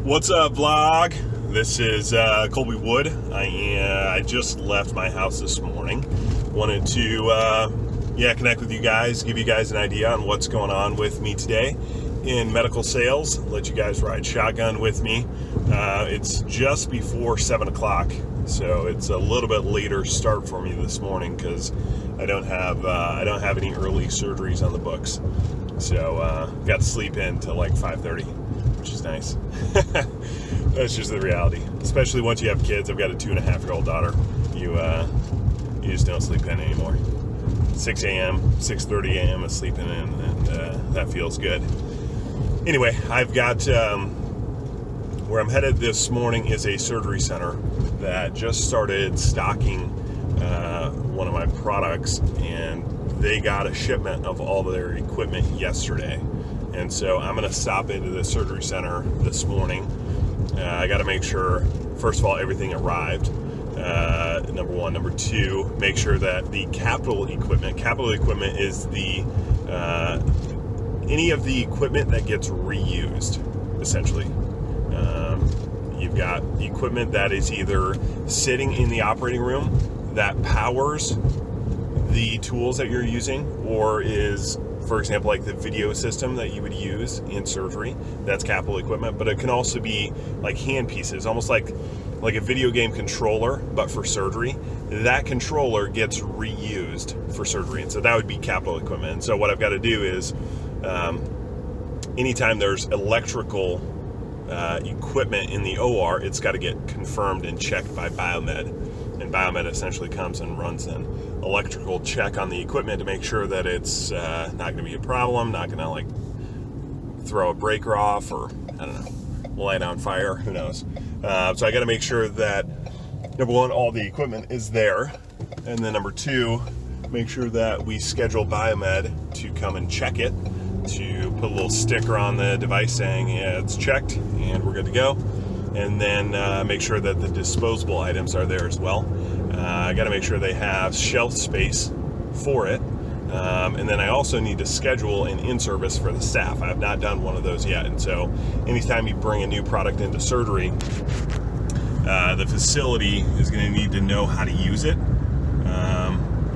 What's up, vlog? This is Colby Wood. I just left my house this morning. Wanted to connect with you guys, give you guys an idea on what's going on with me today in medical sales. Let you guys ride shotgun with me. It's just before 7 o'clock, so it's a little bit later start for me this morning because I don't have any early surgeries on the books. So got to sleep in till like 5:30. Which is nice. That's just the reality. Especially once you have kids. I've got a 2.5-year-old daughter. You just don't sleep in anymore. 6 a.m., 6:30 a.m. is sleeping in, and that feels good. Anyway, I've got where I'm headed this morning is a surgery center that just started stocking one of my products, and they got a shipment of all their equipment yesterday. And so I'm going to stop into the surgery center this morning. I got to make sure, first of all, everything arrived. Number one. Number two, make sure that the capital equipment is the any of the equipment that gets reused, essentially. You've got equipment that is either sitting in the operating room that powers the tools that you're using, or is, for example, like the video system that you would use in surgery. That's capital equipment, but it can also be like hand pieces, almost like a video game controller, but for surgery. That controller gets reused for surgery, and so that would be capital equipment. And so what I've got to do is, anytime there's electrical equipment in the OR, it's got to get confirmed and checked by Biomed. And Biomed essentially comes and runs an electrical check on the equipment to make sure that it's not going to be a problem, not going to like throw a breaker off, or I don't know, light on fire, who knows. So I got to make sure that, number one, all the equipment is there, and then number two, make sure that we schedule Biomed to come and check it, to put a little sticker on the device saying, yeah, it's checked and we're good to go. And then make sure that the disposable items are there as well. I got to make sure they have shelf space for it. And then I also need to schedule an in-service for the staff. I have not done one of those yet. And so anytime you bring a new product into surgery, the facility is going to need to know how to use it.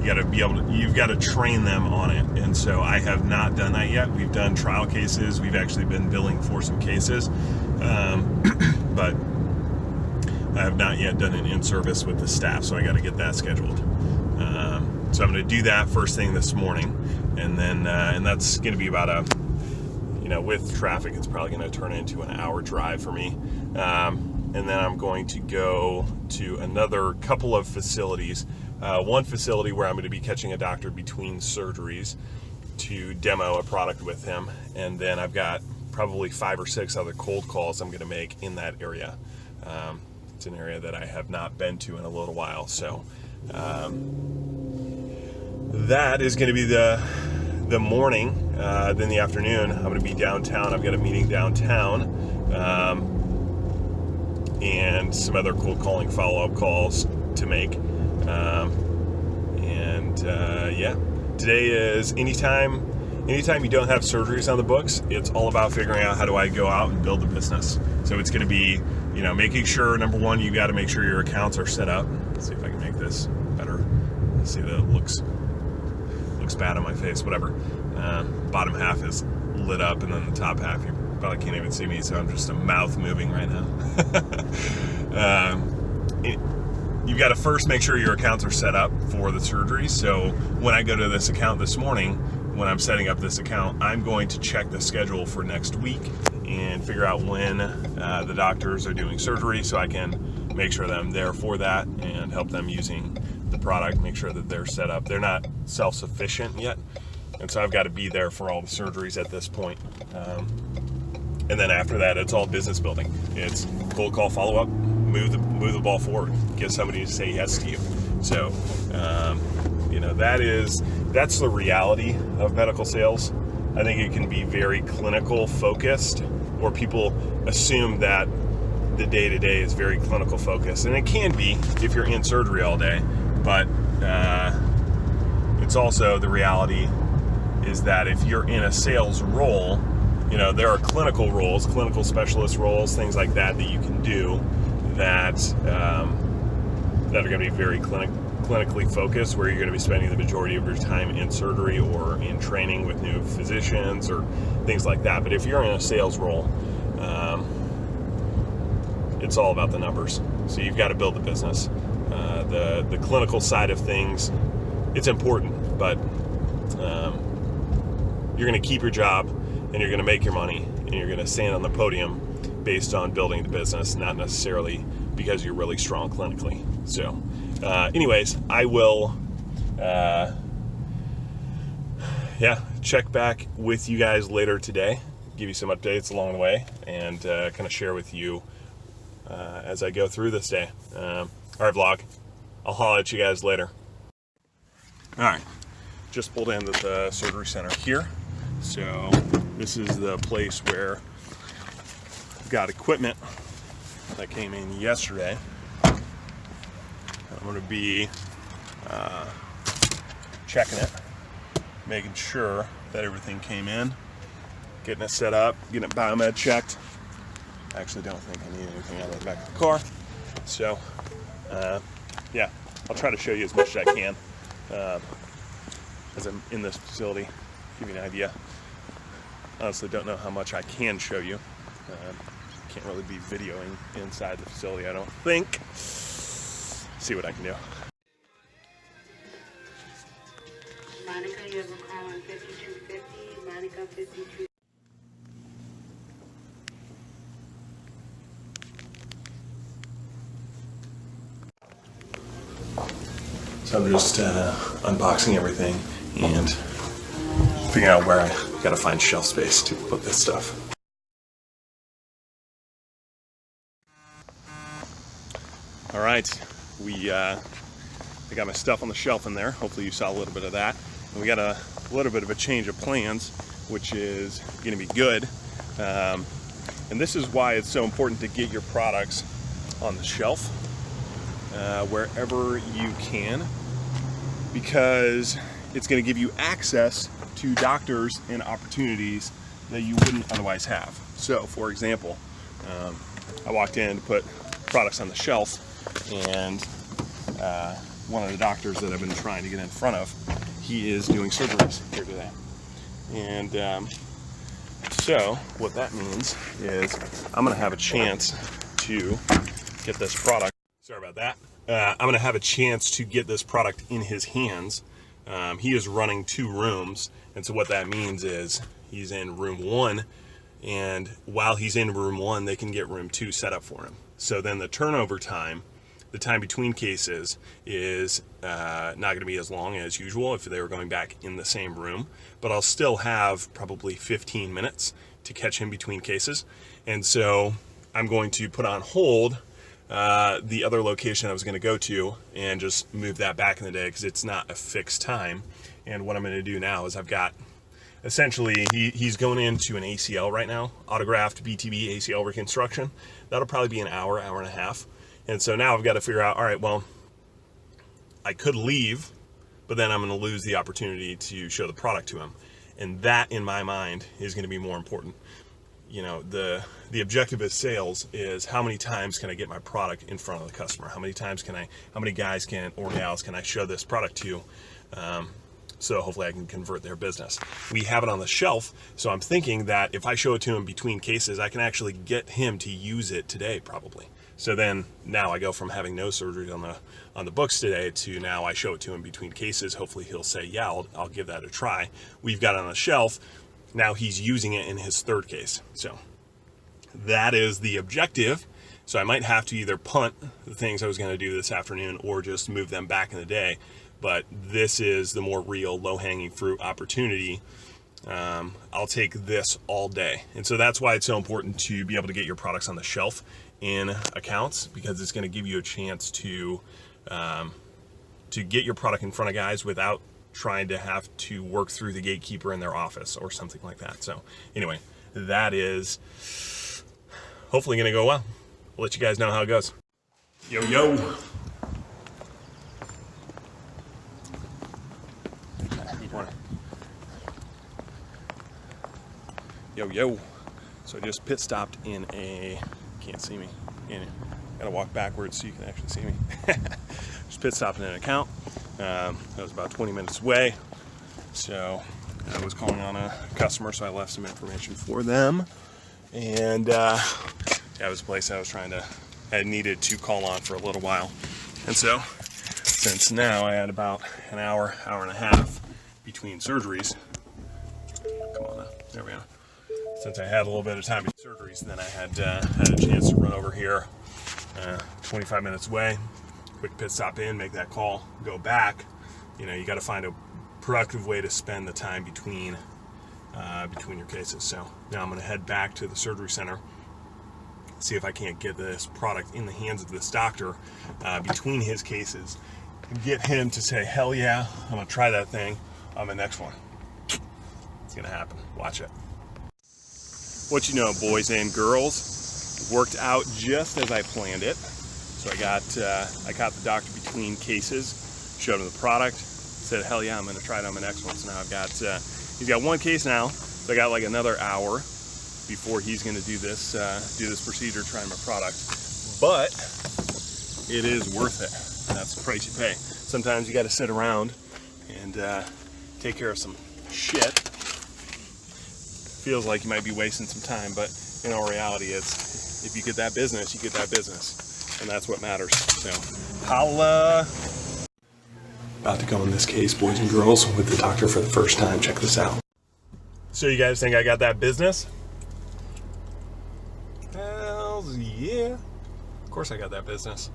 You've got to train them on it. And so I have not done that yet. We've done trial cases. We've actually been billing for some cases. But I have not yet done an in-service with the staff, so I got to get that scheduled. So I'm going to do that first thing this morning, and then and that's going to be about with traffic, it's probably going to turn into an hour drive for me. And then I'm going to go to another couple of facilities. One facility where I'm going to be catching a doctor between surgeries to demo a product with him, and then I've got probably 5 or 6 other cold calls I'm going to make in that area. It's an area that I have not been to in a little while, so that is going to be the morning. Then the afternoon, I'm going to be downtown. I've got a meeting downtown, and some other cold calling follow-up calls to make. Today is anytime you don't have surgeries on the books, it's all about figuring out how do I go out and build a business. So it's going to be, making sure, number one, you got to make sure your accounts are set up. Let's see if I can make this better. Let's see that it looks bad on my face, whatever. Bottom half is lit up, and then the top half, you probably can't even see me, so I'm just a mouth moving right now. You've got to first make sure your accounts are set up for the surgery. So when I go to this account this morning, when I'm setting up this account, I'm going to check the schedule for next week and figure out when the doctors are doing surgery, so I can make sure that I'm there for that and help them using the product, make sure that they're set up. They're not self-sufficient yet, and so I've got to be there for all the surgeries at this point. And then after that, it's all business building. It's cold call follow-up, move the ball forward, get somebody to say yes to you. So, that's the reality of medical sales. I think it can be very clinical focused, or people assume that the day-to-day is very clinical focused, and it can be if you're in surgery all day, but it's also the reality is that if you're in a sales role, there are clinical roles, clinical specialist roles, things like that you can do that that are going to be very clinically focused, where you're going to be spending the majority of your time in surgery or in training with new physicians or things like that. But if you're in a sales role, it's all about the numbers. So you've got to build the business. The clinical side of things, it's important, but you're going to keep your job and you're going to make your money and you're going to stand on the podium based on building the business, not necessarily because you're really strong clinically. So anyways, I will check back with you guys later today, give you some updates along the way, and kind of share with you as I go through this day. All right, vlog. I'll holler at you guys later. All right, just pulled into the surgery center here. So this is the place where I've got equipment that came in yesterday. I'm going to be checking it, making sure that everything came in, getting it set up, getting it biomed checked. I actually don't think I need anything out of the back of the car. So, I'll try to show you as much as I can as I'm in this facility, give you an idea. Honestly, don't know how much I can show you. Can't really be videoing inside the facility, I don't think. See what I can do. Monica, you have a call on 5250. Monica, 52. So I'm just unboxing everything and figuring out where I gotta find shelf space to put this stuff. All right, I got my stuff on the shelf in there. Hopefully you saw a little bit of that. And we got a little bit of a change of plans, which is gonna be good. And this is why it's so important to get your products on the shelf wherever you can, because it's going to give you access to doctors and opportunities that you wouldn't otherwise have. So, for example, I walked in to put products on the shelf, and one of the doctors that I've been trying to get in front of, he is doing surgeries here today. And so what that means is I'm going to have a chance to get this product. Sorry about that. I'm going to have a chance to get this product in his hands. He is running 2 rooms, and so what that means is he's in room 1, and while he's in room 1, they can get room 2 set up for him. So then the turnover time, the time between cases, is not going to be as long as usual if they were going back in the same room, but I'll still have probably 15 minutes to catch him between cases. And so I'm going to put on hold the other location I was going to go to and just move that back in the day, because it's not a fixed time. And what I'm going to do now is I've got, essentially, he's going into an ACL right now, autographed BTB ACL reconstruction. That'll probably be an hour, hour and a half. And so now I've got to figure out, all right, well, I could leave, but then I'm going to lose the opportunity to show the product to him. And that, in my mind, is going to be more important. You know, the objective of sales is how many times can I get my product in front of the customer? How many times how many guys or gals can I show this product to? So hopefully I can convert their business. We have it on the shelf, so I'm thinking that if I show it to him between cases, I can actually get him to use it today, probably. So then now I go from having no surgery on the books today to now I show it to him between cases. Hopefully he'll say, yeah, I'll give that a try. We've got it on the shelf. Now he's using it in his 3rd case. So that is the objective. So I might have to either punt the things I was going to do this afternoon or just move them back in the day. But this is the more real, low-hanging fruit opportunity. I'll take this all day. And so that's why it's so important to be able to get your products on the shelf in accounts, because it's going to give you a chance to get your product in front of guys without trying to have to work through the gatekeeper in their office or something like that. So anyway, that is hopefully going to go well. I'll let you guys know how it goes. Yo, yo. Yo. So I just pit stopped in a, can't see me, gotta walk backwards so you can actually see me. Just pit stopped in an account. That was about 20 minutes away. So I was calling on a customer, so I left some information for them. And that was a place I needed to call on for a little while. And so, since now I had about an hour and a half between surgeries, come on now, there we go. Since I had a little bit of time between surgeries, then I had a chance to run over here, 25 minutes away, quick pit stop in, make that call, go back. You know, you got to find a productive way to spend the time between your cases. So now I'm going to head back to the surgery center, see if I can't get this product in the hands of this doctor between his cases and get him to say, hell yeah, I'm going to try that thing on the next one. It's going to happen. Watch it. What you know, boys and girls, worked out just as I planned it. So I got the doctor between cases, showed him the product, said, hell yeah, I'm going to try it on my next one. So now I've got, he's got one case now, so I got like another hour before he's going to do this procedure, trying my product. But it is worth it. That's the price you pay. Sometimes you got to sit around and take care of some shit. Feels like you might be wasting some time, but in all reality, it's if you get that business, you get that business, and that's what matters. So, holla! About to go in this case, boys and girls, with the doctor for the first time. Check this out. So you guys think I got that business? Hell yeah! Of course I got that business.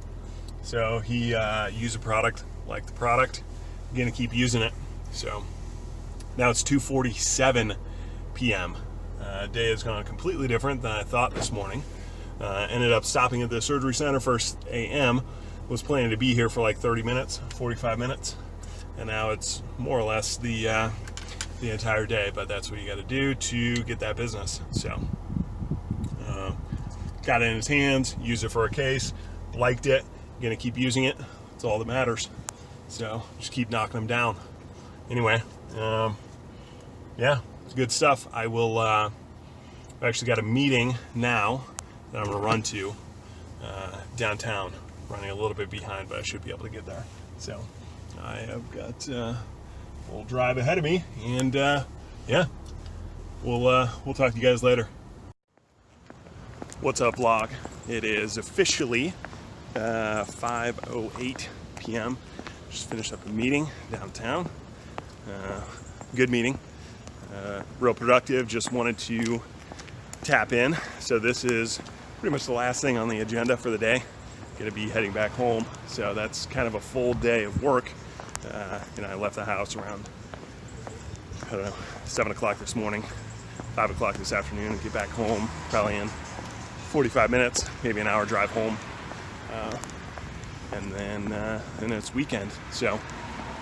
So he used a product, liked the product. I'm gonna keep using it. So now it's 2:47 p.m. Day has gone completely different than I thought this morning. Ended up stopping at the surgery center first a.m. Was planning to be here for like 30 minutes, 45 minutes, and now it's more or less the entire day. But that's what you got to do to get that business. So got it in his hands, used it for a case, liked it. Gonna keep using it. That's all that matters. So just keep knocking them down. Anyway, yeah. It's good stuff. I will, I've actually got a meeting now that I'm going to run to downtown. Running a little bit behind, but I should be able to get there. So I have got a little drive ahead of me, and yeah, we'll talk to you guys later. What's up, vlog? It is officially 5:08 p.m. Just finished up a meeting downtown. Good meeting. Real productive. Just wanted to tap in. So this is pretty much the last thing on the agenda for the day. Going to be heading back home. So that's kind of a full day of work. I left the house around, 7 o'clock this morning, 5 o'clock this afternoon, and get back home probably in 45 minutes, maybe an hour drive home. And then it's weekend. So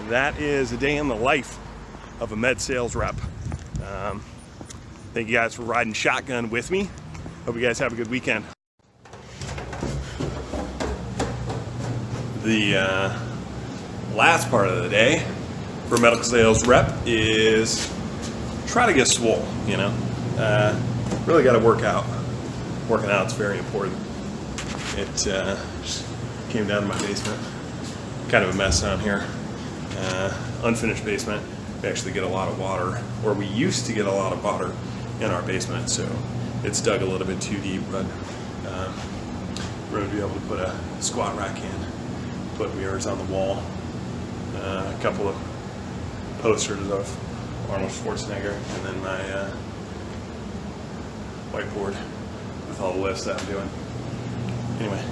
that is a day in the life of a MedSales rep. Thank you guys for riding shotgun with me. Hope you guys have a good weekend. The last part of the day for a medical sales rep is try to get swole, really got to work out. Working out is very important. It just came down to my basement. Kind of a mess down here. Unfinished basement. We actually get a lot of water, or we used to get a lot of water in our basement, so it's dug a little bit too deep, but we're going to be able to put a squat rack in, put mirrors on the wall, a couple of posters of Arnold Schwarzenegger, and then my whiteboard with all the lifts that I'm doing. Anyway,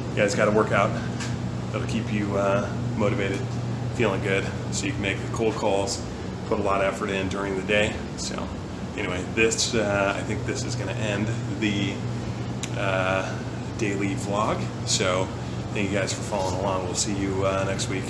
you guys got to work out. That'll keep you motivated, feeling good, so you can make the cold calls, put a lot of effort in during the day. So anyway, I think this is going to end the daily vlog. So thank you guys for following along. We'll see you next week.